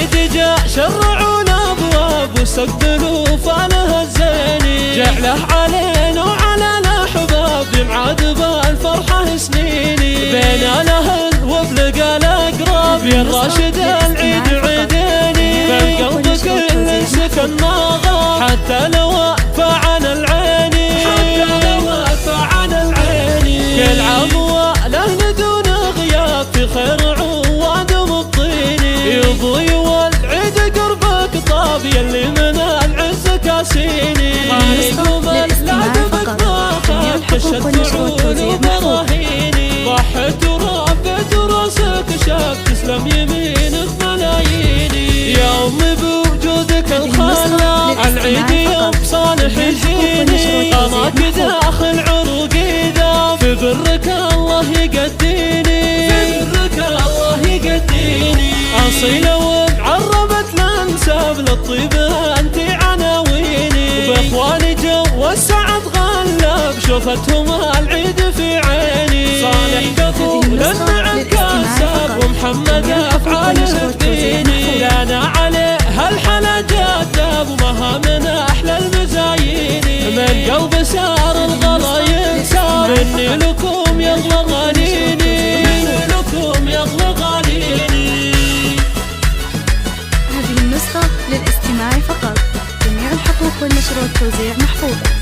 العيد جاء شرعونا ابواب واستقبلوا فالها الزيني، جعله علينا وعلى الاحباب يمعاد بالفرحه سنيني، بين الاهل وبلقى الاقراب يا الراشد العيد عيديني، بالقلب كل سكن ما غاب حتى لو فعن العيني، كل عام والاهل دون غياب في خير عواد مبطيني، يضوي والعيد قربك طاب يلي من العز كاسيني، قوم لا دمك ما خاب كشت عون وبراهيني، ضحت وربت راسك شاب تسلم يمينك ملاييني، يا امي بوجودك الخلاق العيد يوم صالح يجيني، قماك داخل عروقي ذاب في برك الله يقديني، في برك الله يقديني، اصيله ومعربت الانساب للطيب انت عناويني، وباخواني جو السعد غلب شوفتهم العيد في عيني، صالح كفول النعم كاسب ومحمد افعال الديني، لنا عليه هالحلا جذاب ومها من احلى المزاييني، من قلب سار الغلا ينساب مني لكم يغلى غاليني، مني لكم يغلى غاليني. هذه النسخة للاستماع فقط، جميع الحقوق والنشر والتوزيع محفوظة.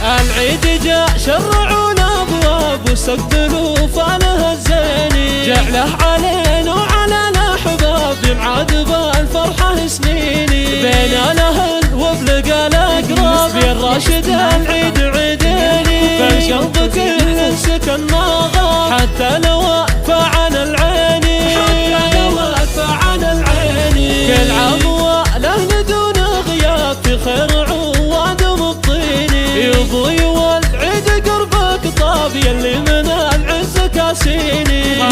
العيد جاء شرعونا ابواب واستقبلوا فالها الزيني، جعله علينا وعلى الاحباب يمعاد بالفرحه سنيني، بين الاهل وبلقى الاقراب يا الراشد العيد عيديني، بالقلب كل سكن ما غاب حتى لو فعن العيني، كل عام والاهل دون غياب في خير عواد مبطيني، يضوي والعيد قربك طاب يلي من العز كاسيني،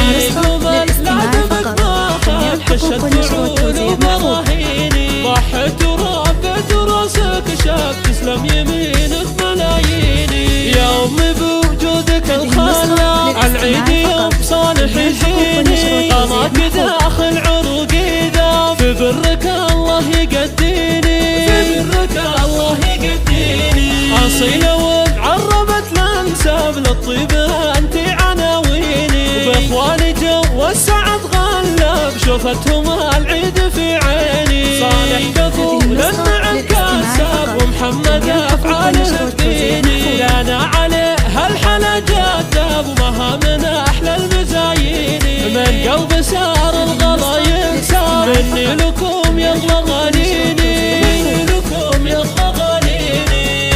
قوم لا دمك ما خاب كشت عون وبراهيني، ضحت وربت راسك شاب تسلم يمينك ملاييني، يا امي بوجودك الخلاق العيد يوم صالح يجيني، قماك داخل عروقي ذاب في برك الله يقديني، في برك الله يقديني، اصيله ومعربت الانساب للطيب انت عناويني، وباخواني جو السعد غلب شوفتهم العيد في عيني، صالح كفول النعم كاسب ومحمد افعال الديني، لنا عليه هالحلا جذاب ومها من احلى المزاييني، من قلب سار الغلا ينساب مني لكم يغلى غاليني، مني لكم يغلى غاليني.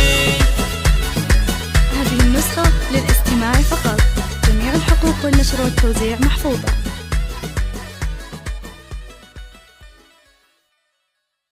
هذه النسخة للاستماع فقط، جميع الحقوق والنشر والتوزيع محفوظة.